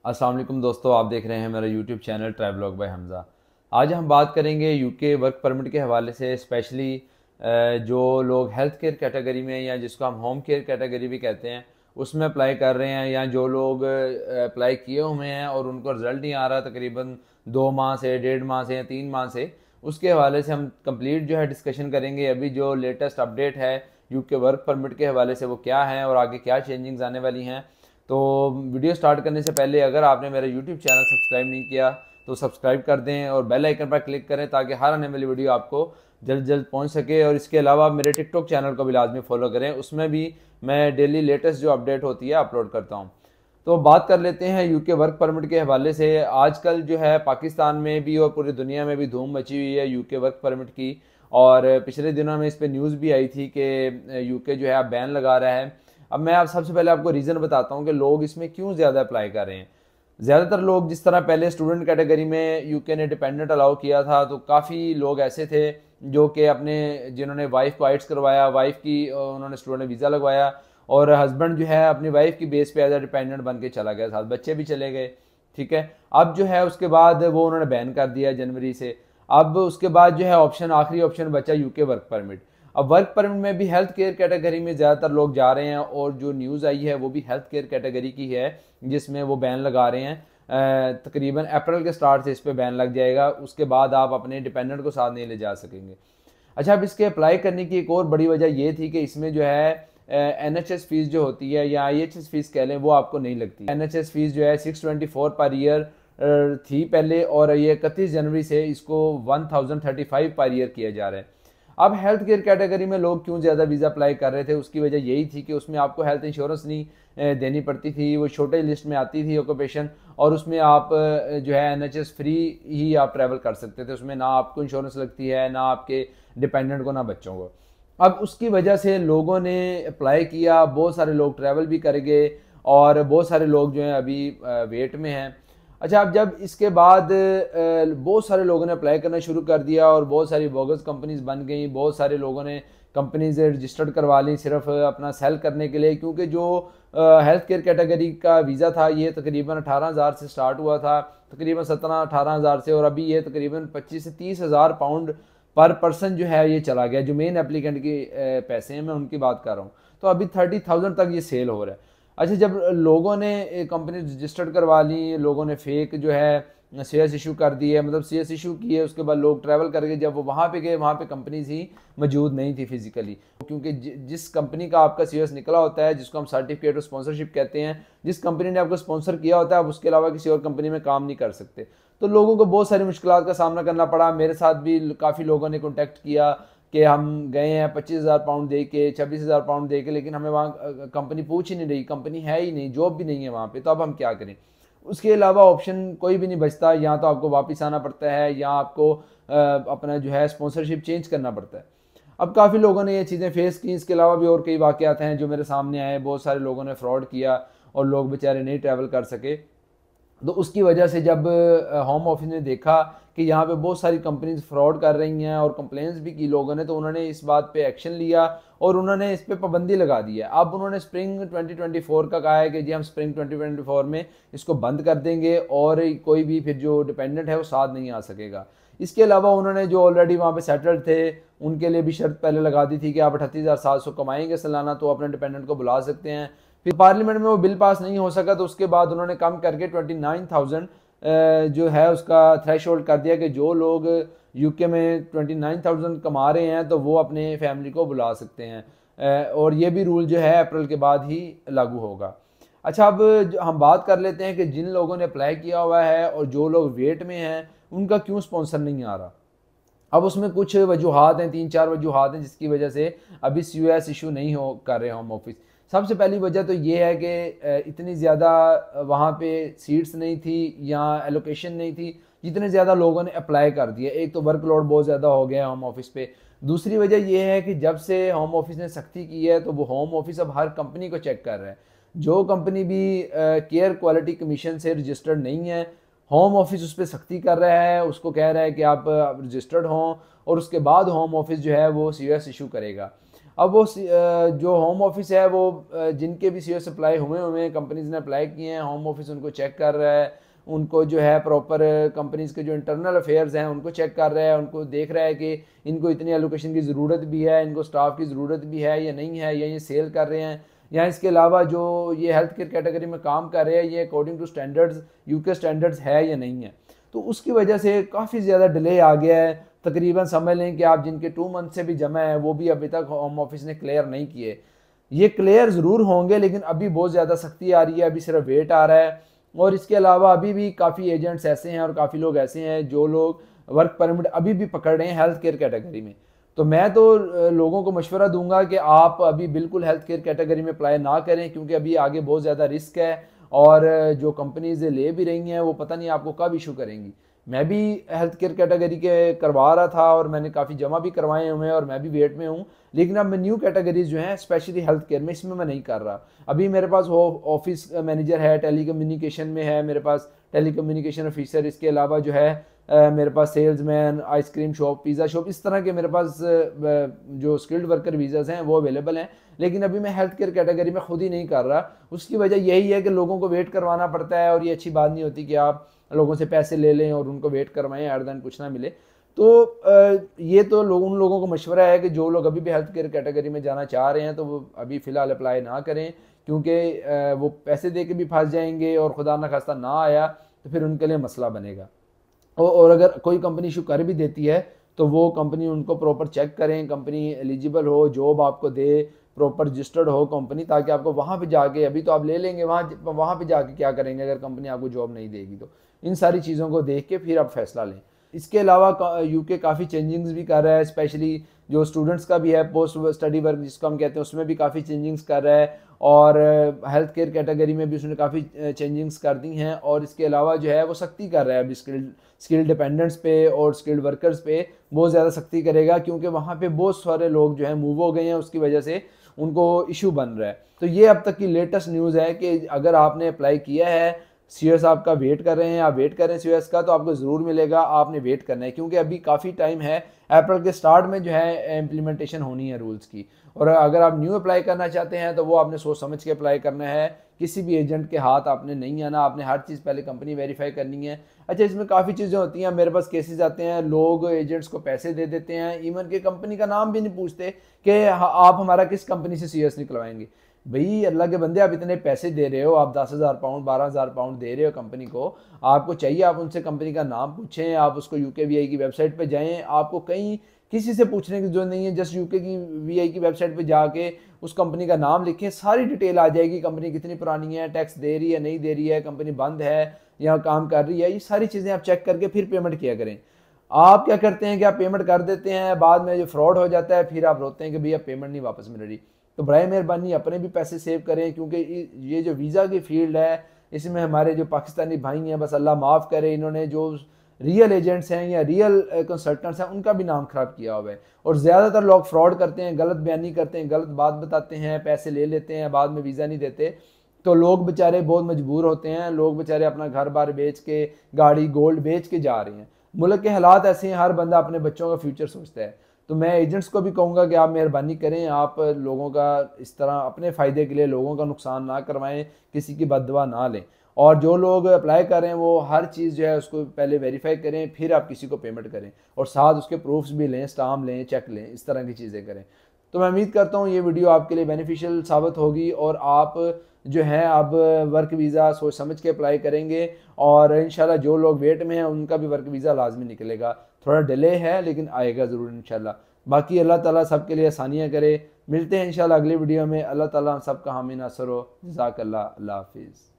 अस्सलाम वालेकुम दोस्तों, आप देख रहे हैं मेरा YouTube channel travelogue by Hamza. आज हम बात करेंगे यूके वर्क परमिट के हवाले से। स्पेशली जो लोग हेल्थ केयर कैटेगरी में या जिसको हम होम केयर कैटेगरी भी कहते हैं उसमें अप्लाई कर रहे हैं, या जो लोग अप्लाई किए हुए हैं और उनको रिज़ल्ट नहीं आ रहा तकरीबन 2 माह से, 1.5 माह से या 3 माह से, उसके हवाले से हम कंप्लीट जो है डिस्कशन करेंगे। अभी जो लेटेस्ट अपडेट है यूके वर्क परमिट के हवाले से वो क्या है और आगे क्या चेंजिंग्स आने वाली हैं। तो वीडियो स्टार्ट करने से पहले अगर आपने मेरा यूट्यूब चैनल सब्सक्राइब नहीं किया तो सब्सक्राइब कर दें और बेल आइकन पर क्लिक करें ताकि हर आने वाली वीडियो आपको जल्द जल्द पहुंच सके। और इसके अलावा मेरे टिकटॉक चैनल को भी लाजमी फॉलो करें, उसमें भी मैं डेली लेटेस्ट जो अपडेट होती है अपलोड करता हूँ। तो बात कर लेते हैं यूके वर्क परमिट के हवाले से। आजकल जो है पाकिस्तान में भी और पूरी दुनिया में भी धूम मची हुई है यूके वर्क परमिट की, और पिछले दिनों में इस पर न्यूज़ भी आई थी कि यूके जो है अब बैन लगा रहा है। अब मैं आप सबसे पहले आपको रीज़न बताता हूँ कि लोग इसमें क्यों ज़्यादा अप्लाई कर रहे हैं। ज़्यादातर लोग, जिस तरह पहले स्टूडेंट कैटेगरी में यूके ने डिपेंडेंट अलाउ किया था, तो काफ़ी लोग ऐसे थे जो कि जिन्होंने वाइफ को आइट्स करवाया, वाइफ की उन्होंने स्टूडेंट वीज़ा लगवाया, और हस्बैंड जो है अपनी वाइफ की बेस पे एज ए डिपेंडेंट बन के चला गया, साथ बच्चे भी चले गए। ठीक है, अब जो है उसके बाद वो उन्होंने बैन कर दिया जनवरी से। अब उसके बाद जो है आखिरी ऑप्शन बचा यूके वर्क परमिट। अब वर्क परमिट में भी हेल्थ केयर कैटेगरी में ज़्यादातर लोग जा रहे हैं, और जो न्यूज़ आई है वो भी हेल्थ केयर कैटेगरी की है जिसमें वो बैन लगा रहे हैं। तकरीबन अप्रैल के स्टार्ट से इस पर बैन लग जाएगा, उसके बाद आप अपने डिपेंडेंट को साथ नहीं ले जा सकेंगे। अच्छा, अब इसके अप्लाई करने की एक और बड़ी वजह ये थी कि इसमें जो है NHS फीस जो होती है या IHS फीस कह लें, वो आपको नहीं लगती। NHS फीस जो है 624 पर ईयर थी पहले, और ये 31 जनवरी से इसको 1035 पर ईयर किया जा रहा है। अब हेल्थ केयर कैटेगरी में लोग क्यों ज़्यादा वीज़ा अप्लाई कर रहे थे, उसकी वजह यही थी कि उसमें आपको हेल्थ इंश्योरेंस नहीं देनी पड़ती थी, वो छोटे लिस्ट में आती थी ऑक्यूपेशन, और उसमें आप जो है NHS फ्री ही आप ट्रैवल कर सकते थे। उसमें ना आपको इंश्योरेंस लगती है, ना आपके डिपेंडेंट को, ना बच्चों को। अब उसकी वजह से लोगों ने अप्लाई किया, बहुत सारे लोग ट्रैवल भी कर गए, और बहुत सारे लोग जो हैं अभी वेट में हैं। अच्छा, अब जब इसके बाद बहुत सारे लोगों ने अप्लाई करना शुरू कर दिया और बहुत सारी बोगस कंपनीज बन गई, बहुत सारे लोगों ने कंपनीज रजिस्टर्ड करवा ली सिर्फ अपना सेल करने के लिए, क्योंकि जो हेल्थ केयर कैटेगरी का वीज़ा था ये तकरीबन 18,000 से स्टार्ट हुआ था, तकरीबन 17-18,000 से, और अभी ये तकरीबन 25 से 30,000 पाउंड पर पर्सन जो है ये चला गया। जो मेन एप्लीकेंट के पैसे हैं, मैं उनकी बात कर रहा हूँ, तो अभी 30,000 तक ये सेल हो रहा है। अच्छा, जब लोगों ने कंपनी रजिस्टर्ड करवा ली, लोगों ने फेक जो है शेयर्स इशू कर दिए, मतलब शेयर्स इशू किए, उसके बाद लोग ट्रैवल करके जब वो वहाँ पे गए, वहाँ पे कंपनीज ही मौजूद नहीं थी फिजिकली, क्योंकि जिस कंपनी का आपका शेयर्स निकला होता है, जिसको हम सर्टिफिकेट ऑफ स्पॉन्सरशिप कहते हैं, जिस कंपनी ने आपको स्पॉन्सर किया होता है, आप उसके अलावा किसी और कंपनी में काम नहीं कर सकते। तो लोगों को बहुत सारी मुश्किलात का सामना करना पड़ा। मेरे साथ भी काफ़ी लोगों ने कॉन्टैक्ट किया कि हम गए हैं 25,000 पाउंड दे के, 26,000 पाउंड दे के, लेकिन हमें वहाँ कंपनी पूछ ही नहीं रही, कंपनी है ही नहीं, जॉब भी नहीं है वहाँ पे, तो अब हम क्या करें। उसके अलावा ऑप्शन कोई भी नहीं बचता, या तो आपको वापस आना पड़ता है, या आपको अपना जो है स्पॉन्सरशिप चेंज करना पड़ता है। अब काफ़ी लोगों ने ये चीज़ें फेस की। इसके अलावा भी और कई वाक़यात हैं जो मेरे सामने आए, बहुत सारे लोगों ने फ्रॉड किया और लोग बेचारे नहीं ट्रैवल कर सके। तो उसकी वजह से जब होम ऑफिस ने देखा कि यहाँ पे बहुत सारी कंपनीज फ्रॉड कर रही हैं और कंप्लेंट्स भी की लोगों ने, तो उन्होंने इस बात पे एक्शन लिया और उन्होंने इस पे पाबंदी लगा दी है। अब उन्होंने स्प्रिंग 2024 का कहा है कि जी हम स्प्रिंग 2024 में इसको बंद कर देंगे, और कोई भी फिर जो डिपेंडेंट है वो साथ नहीं आ सकेगा। इसके अलावा उन्होंने जो ऑलरेडी वहाँ पे सेटल्ड थे उनके लिए भी शर्त पहले लगा दी थी कि आप 38,700 कमाएंगे सालाना तो अपने डिपेंडेंट को बुला सकते हैं। फिर पार्लियामेंट में वो बिल पास नहीं हो सका, तो उसके बाद उन्होंने कम करके 29,000 जो है उसका थ्रेशोल्ड कर दिया कि जो लोग यूके में 29,000 कमा रहे हैं तो वो अपने फैमिली को बुला सकते हैं, और ये भी रूल जो है अप्रैल के बाद ही लागू होगा। अच्छा, अब हम बात कर लेते हैं कि जिन लोगों ने अप्लाई किया हुआ है और जो लोग वेट में हैं उनका क्यों स्पॉन्सर नहीं आ रहा। अब उसमें कुछ वजूहात हैं, 3-4 वजूहात हैं जिसकी वजह से अभी COS इशू नहीं हो कर रहे होम ऑफिस। सबसे पहली वजह तो ये है कि इतनी ज़्यादा वहाँ पे सीट्स नहीं थी या एलोकेशन नहीं थी जितने ज़्यादा लोगों ने अप्लाई कर दिया। एक तो वर्कलोड बहुत ज़्यादा हो गया होम ऑफिस पे। दूसरी वजह ये है कि जब से होम ऑफिस ने सख्ती की है तो वो होम ऑफिस अब हर कंपनी को चेक कर रहा है। जो कंपनी भी केयर क्वालिटी कमीशन से रजिस्टर्ड नहीं है, होम ऑफिस उस पर सख्ती कर रहा है, उसको कह रहा है कि आप रजिस्टर्ड हों, और उसके बाद होम ऑफिस जो है वो COS इशू करेगा। अब वो जो होम ऑफिस है वो जिनके भी सीओएस अप्लाई हुए हैं, कंपनीज ने अप्लाई किए हैं, होम ऑफिस उनको चेक कर रहा है, उनको जो है प्रॉपर कंपनीज के जो इंटरनल अफेयर्स हैं उनको चेक कर रहा है, उनको देख रहा है कि इनको इतनी एलोकेशन की ज़रूरत भी है, इनको स्टाफ की ज़रूरत भी है या नहीं है, या ये सेल कर रहे हैं, या इसके अलावा जो ये हेल्थ केयर कैटेगरी में काम कर रहे हैं ये according to standards, UK standards है या नहीं है। तो उसकी वजह से काफ़ी ज़्यादा डिले आ गया है। तकरीबन समझ लें कि आप जिनके 2 मंथ से भी जमा है वो भी अभी तक होम ऑफिस ने क्लियर नहीं किए। ये क्लियर ज़रूर होंगे लेकिन अभी बहुत ज़्यादा सख्ती आ रही है, अभी सिर्फ वेट आ रहा है। और इसके अलावा अभी भी काफ़ी एजेंट्स ऐसे हैं और काफ़ी लोग ऐसे हैं जो लोग वर्क परमिट अभी भी पकड़ रहे हैं हेल्थ केयर कैटेगरी में। तो मैं तो लोगों को मशवरा दूंगा कि आप अभी बिल्कुल हेल्थ केयर कैटेगरी में अप्लाई ना करें, क्योंकि अभी आगे बहुत ज़्यादा रिस्क है और जो कंपनीज ले भी रही हैं वो पता नहीं आपको कब इशू करेंगी। मैं भी हेल्थ केयर कैटेगरी के करवा रहा था और मैंने काफ़ी जमा भी करवाए हुए हैं और मैं भी वेट में हूँ, लेकिन अब मैं न्यू कैटेगरीज जो हैं स्पेशली हेल्थ केयर में, इसमें मैं नहीं कर रहा। अभी मेरे पास ऑफिस मैनेजर है, टेली कम्युनिकेशन में है मेरे पास टेली कम्युनिकेशन ऑफिसर, इसके अलावा जो है मेरे पास salesman, ice cream shop, pizza shop, इस तरह के मेरे पास जो स्किल्ड वर्कर वीज़ाज़ हैं वो अवेलेबल हैं। लेकिन अभी मैं हेल्थ केयर कैटेगरी में खुद ही नहीं कर रहा। उसकी वजह यही है कि लोगों को वेट करवाना पड़ता है और ये अच्छी बात नहीं होती कि आप लोगों से पैसे ले लें और उनको वेट करवाएं, एट द एंड कुछ ना मिले। तो ये तो उन लोगों को मशवरा है कि जो लोग अभी भी हेल्थ केयर कैटेगरी में जाना चाह रहे हैं तो वो अभी फ़िलहाल अप्लाई ना करें, क्योंकि वो पैसे दे के भी फंस जाएंगे और खुदा न खास्ता ना आया तो फिर उनके लिए मसला बनेगा। और अगर कोई कंपनी इशू कर भी देती है तो वो कंपनी उनको प्रॉपर चेक करें, कंपनी एलिजिबल हो, जॉब आपको दे, प्रॉपर रजिस्टर्ड हो कंपनी, ताकि आपको वहाँ पे जाके, अभी तो आप ले लेंगे, वहाँ पे जाके क्या करेंगे अगर कंपनी आपको जॉब नहीं देगी। तो इन सारी चीज़ों को देख के फिर आप फैसला लें। इसके अलावा यूके काफ़ी चेंजिंग्स भी कर रहा है, स्पेशली जो स्टूडेंट्स का भी है, पोस्ट स्टडी वर्क जिसको हम कहते हैं, उसमें भी काफ़ी चेंजिंग्स कर रहा है और हेल्थ केयर कैटेगरी में भी उसने काफ़ी चेंजिंग्स कर दी हैं। और इसके अलावा जो है वो सख्ती कर रहा है अभी स्किल्ड डिपेंडेंट्स पे और स्किल्ड वर्कर्स पे बहुत ज़्यादा सख्ती करेगा, क्योंकि वहाँ पे बहुत सारे लोग जो है मूव हो गए हैं, उसकी वजह से उनको इशू बन रहा है। तो ये अब तक की लेटेस्ट न्यूज़ है कि अगर आपने अप्लाई किया है, सीओएस आपका वेट कर रहे हैं, आप वेट करें सीओएस का, तो आपको ज़रूर मिलेगा, आपने वेट करना है, क्योंकि अभी काफ़ी टाइम है। अप्रैल के स्टार्ट में जो है इम्प्लीमेंटेशन होनी है रूल्स की। और अगर आप न्यू अप्लाई करना चाहते हैं तो वो आपने सोच समझ के अप्लाई करना है, किसी भी एजेंट के हाथ आपने नहीं आना, आपने हर चीज़ पहले कंपनी वेरीफाई करनी है। अच्छा, इसमें काफ़ी चीज़ें होती हैं, मेरे पास केसेस आते हैं, लोग एजेंट्स को पैसे दे देते हैं, इवन के कंपनी का नाम भी नहीं पूछते कि आप हमारा किस कंपनी से सीओएस निकलवाएंगे। भाई अल्लाह के बंदे, आप इतने पैसे दे रहे हो, आप 10,000 पाउंड 12,000 पाउंड दे रहे हो कंपनी को, आपको चाहिए आप उनसे कंपनी का नाम पूछें, आप उसको यूके वीआई की वेबसाइट पे जाएं, आपको कहीं किसी से पूछने की जरूरत नहीं है, जस्ट यूके की वीआई की वेबसाइट पे जाके उस कंपनी का नाम लिखें, सारी डिटेल आ जाएगी, कंपनी कितनी पुरानी है, टैक्स दे रही है नहीं दे रही है, कंपनी बंद है या काम कर रही है, ये सारी चीज़ें आप चेक करके फिर पेमेंट किया करें। आप क्या करते हैं कि आप पेमेंट कर देते हैं, बाद में जो फ्रॉड हो जाता है फिर आप रोते हैं कि भैया पेमेंट नहीं वापस मिल रही। तो बराए मेहरबानी अपने भी पैसे सेव करें, क्योंकि ये जो वीज़ा की फील्ड है इसमें हमारे जो पाकिस्तानी भाई हैं, बस अल्लाह माफ़ करे, इन्होंने जो रियल एजेंट्स हैं या रियल कंसल्टेंट्स हैं उनका भी नाम ख़राब किया हुआ है। और ज़्यादातर लोग फ्रॉड करते हैं, गलत बयानी करते हैं, गलत बात बताते हैं, पैसे ले लेते हैं, बाद में वीज़ा नहीं देते। तो लोग बेचारे बहुत मजबूर होते हैं, लोग बेचारे अपना घर बार बेच के, गाड़ी गोल्ड बेच के जा रहे हैं। मुल्क के हालात ऐसे हैं, हर बंदा अपने बच्चों का फ्यूचर सोचता है। तो मैं एजेंट्स को भी कहूँगा कि आप मेहरबानी करें, आप लोगों का इस तरह अपने फ़ायदे के लिए लोगों का नुकसान ना करवाएं, किसी की बददुआ ना लें। और जो लोग अप्लाई कर रहे हैं वो हर चीज़ जो है उसको पहले वेरीफाई करें, फिर आप किसी को पेमेंट करें और साथ उसके प्रूफ्स भी लें, स्टाम्प लें, चेक लें, इस तरह की चीज़ें करें। तो मैं उम्मीद करता हूँ ये वीडियो आपके लिए बेनिफिशियल साबित होगी और आप जो है अब वर्क वीज़ा सोच समझ के अप्लाई करेंगे और इंशाल्लाह जो लोग वेट में हैं उनका भी वर्क वीज़ा लाजमी निकलेगा। थोड़ा डिले है लेकिन आएगा ज़रूर इंशाल्लाह। बाकी अल्लाह ताला सबके लिए आसानियाँ करे। मिलते हैं इंशाल्लाह अगली वीडियो में। अल्लाह ताला सबका हामी नासर हो। जज़ाकल्लाह। अल्लाह हाफिज़।